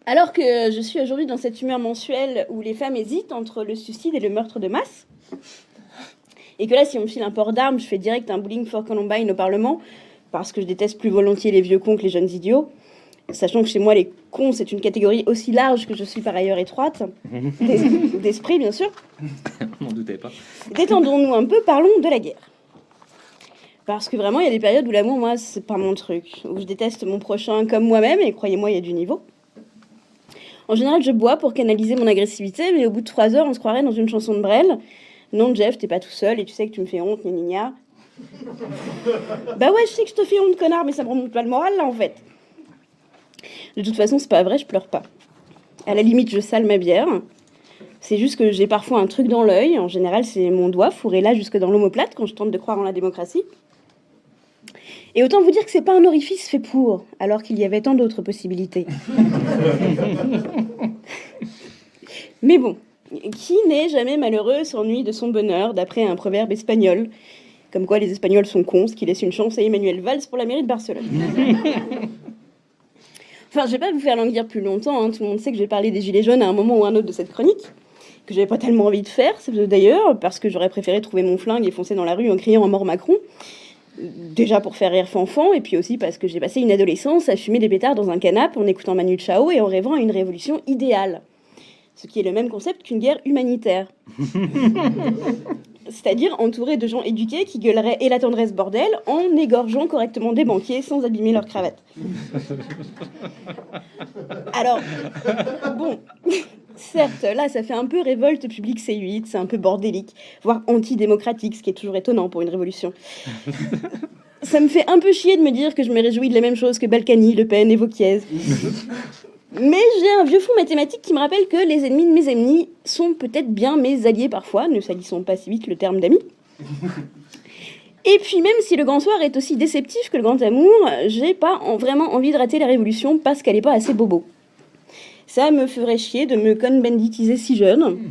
Alors que je suis aujourd'hui dans cette humeur mensuelle où les femmes hésitent entre le suicide et le meurtre de masse, et que là, si on me file un port d'armes, je fais direct un bowling for Columbine au Parlement, parce que je déteste plus volontiers les vieux cons que les jeunes idiots, sachant que chez moi, les cons, c'est une catégorie aussi large que je suis par ailleurs étroite, d'esprit bien sûr. M'en doutais pas. Détendons-nous un peu, parlons de la guerre. Parce que vraiment, il y a des périodes où l'amour, moi, c'est pas mon truc, où je déteste mon prochain comme moi-même, et croyez-moi, il y a du niveau. En général, je bois pour canaliser mon agressivité, mais au bout de 3 heures, on se croirait dans une chanson de Brel. Non, Jeff, t'es pas tout seul et tu sais que tu me fais honte, gna. Bah ouais, je sais que je te fais honte, connard, mais ça me remonte pas le moral, là, en fait. De toute façon, c'est pas vrai, je pleure pas. À la limite, je sale ma bière. C'est juste que j'ai parfois un truc dans l'œil. En général, c'est mon doigt fourré là jusque dans l'omoplate quand je tente de croire en la démocratie. Et autant vous dire que c'est pas un orifice fait pour, alors qu'il y avait tant d'autres possibilités. Mais bon, qui n'est jamais malheureux s'ennuie de son bonheur, d'après un proverbe espagnol. Comme quoi les Espagnols sont cons, ce qui laisse une chance à Emmanuel Valls pour la mairie de Barcelone. Enfin, je vais pas vous faire languir plus longtemps, hein. Tout le monde sait que j'ai parlé des Gilets jaunes à un moment ou un autre de cette chronique, que j'avais pas tellement envie de faire, d'ailleurs, parce que j'aurais préféré trouver mon flingue et foncer dans la rue en criant « à mort Macron ». Déjà pour faire rire Fanfan, et puis aussi parce que j'ai passé une adolescence à fumer des pétards dans un canapé en écoutant Manu Chao et en rêvant à une révolution idéale. Ce qui est le même concept qu'une guerre humanitaire. C'est-à-dire entouré de gens éduqués qui gueuleraient « et la tendresse bordel » en égorgeant correctement des banquiers sans abîmer leur cravate. Alors, bon, certes, là, ça fait un peu révolte publique C8, c'est un peu bordélique, voire antidémocratique, ce qui est toujours étonnant pour une révolution. Ça me fait un peu chier de me dire que je me réjouis de la même chose que Balkany, Le Pen et Vauquiez. Mais j'ai un vieux fond mathématique qui me rappelle que les ennemis de mes ennemis sont peut-être bien mes alliés parfois, ne salissons pas si vite le terme d'ami. Et puis même si le grand soir est aussi déceptif que le grand amour, j'ai pas vraiment envie de rater la révolution parce qu'elle est pas assez bobo. Ça me ferait chier de me cohn-benditiser si jeune.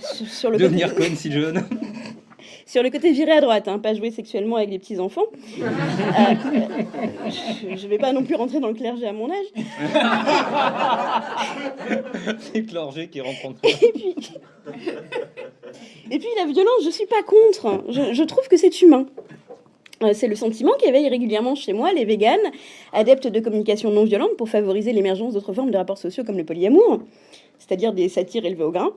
Sur le Devenir conne si jeune. Sur le côté viré à droite, hein, pas jouer sexuellement avec des petits-enfants. Je vais pas non plus rentrer dans le clergé à mon âge. C'est le clergé qui rentre en toi. Et puis la violence, je suis pas contre. Je trouve que c'est humain. C'est le sentiment qui éveille régulièrement chez moi les véganes, adeptes de communication non violente pour favoriser l'émergence d'autres formes de rapports sociaux comme le polyamour, c'est-à-dire des satires élevés au grain.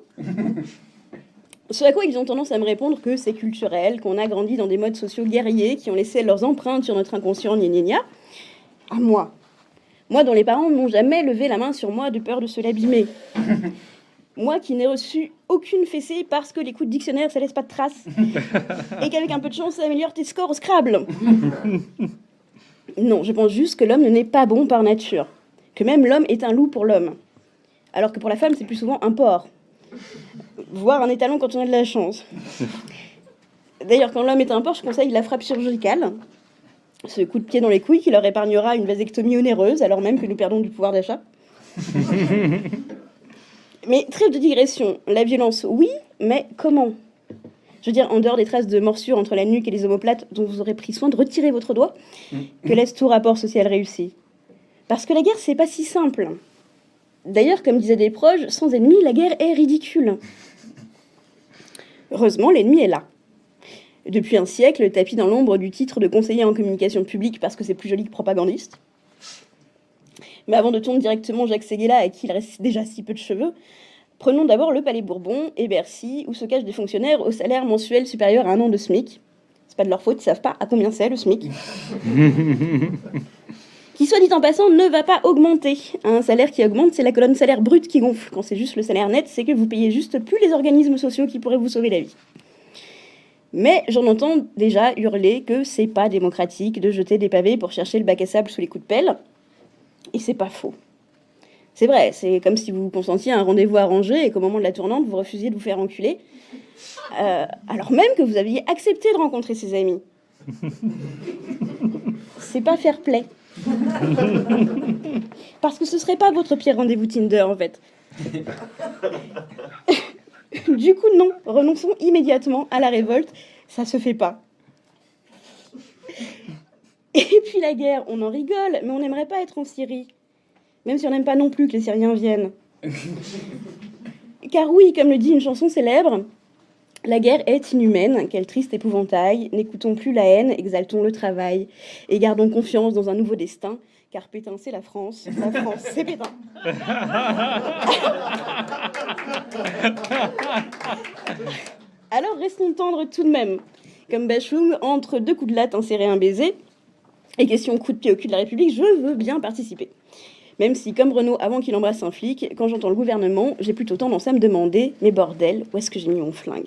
Ce à quoi ils ont tendance à me répondre que c'est culturel, qu'on a grandi dans des modes sociaux guerriers qui ont laissé leurs empreintes sur notre inconscient, gna. À moi. Moi dont les parents n'ont jamais levé la main sur moi de peur de se l'abîmer. Moi qui n'ai reçu aucune fessée parce que les coups de dictionnaire, ça laisse pas de traces. Et qu'avec un peu de chance, ça améliore tes scores au Scrabble. Non, je pense juste que l'homme n'est pas bon par nature. Que même l'homme est un loup pour l'homme. Alors que pour la femme, c'est plus souvent un porc. Voire un étalon quand on a de la chance. D'ailleurs, quand l'homme est un porc, je conseille la frappe chirurgicale. Ce coup de pied dans les couilles qui leur épargnera une vasectomie onéreuse, alors même que nous perdons du pouvoir d'achat. Mais trêve de digression, la violence, oui, mais comment ? Je veux dire, en dehors des traces de morsures entre la nuque et les omoplates dont vous aurez pris soin de retirer votre doigt, que laisse tout rapport social réussi ? Parce que la guerre, c'est pas si simple. D'ailleurs, comme disaient des proches, sans ennemi, la guerre est ridicule. Heureusement, l'ennemi est là. Depuis un siècle, tapis dans l'ombre du titre de conseiller en communication publique parce que c'est plus joli que propagandiste. Mais avant de tondre directement Jacques Séguéla, à qui il reste déjà si peu de cheveux, prenons d'abord le Palais Bourbon et Bercy, où se cachent des fonctionnaires au salaire mensuel supérieur à 1 an de SMIC. C'est pas de leur faute, ils savent pas à combien c'est le SMIC. Qui, soit dit en passant, ne va pas augmenter. Un salaire qui augmente, c'est la colonne salaire brut qui gonfle. Quand c'est juste le salaire net, c'est que vous payez juste plus les organismes sociaux qui pourraient vous sauver la vie. Mais j'en entends déjà hurler que c'est pas démocratique de jeter des pavés pour chercher le bac à sable sous les coups de pelle. Et c'est pas faux. C'est vrai, c'est comme si vous consentiez à un rendez-vous arrangé et qu'au moment de la tournante, vous refusiez de vous faire enculer. Alors même que vous aviez accepté de rencontrer ses amis. C'est pas fair play. Parce que ce serait pas votre pire rendez-vous Tinder, en fait. Du coup, non, renonçons immédiatement à la révolte, ça se fait pas. Et puis la guerre, on en rigole, mais on n'aimerait pas être en Syrie. même si on n'aime pas non plus que les Syriens viennent. Car oui, comme le dit une chanson célèbre, la guerre est inhumaine, quel triste épouvantail, n'écoutons plus la haine, exaltons le travail, et gardons confiance dans un nouveau destin, car Pétain c'est la France c'est Pétain. Alors restons tendres tout de même, comme Bachung, entre deux coups de latte insérés un baiser, et question coup de pied au cul de la République, je veux bien participer. Même si, comme Renaud, avant qu'il embrasse un flic, quand j'entends le gouvernement, j'ai plutôt tendance à me demander, mais bordel, où est-ce que j'ai mis mon flingue ?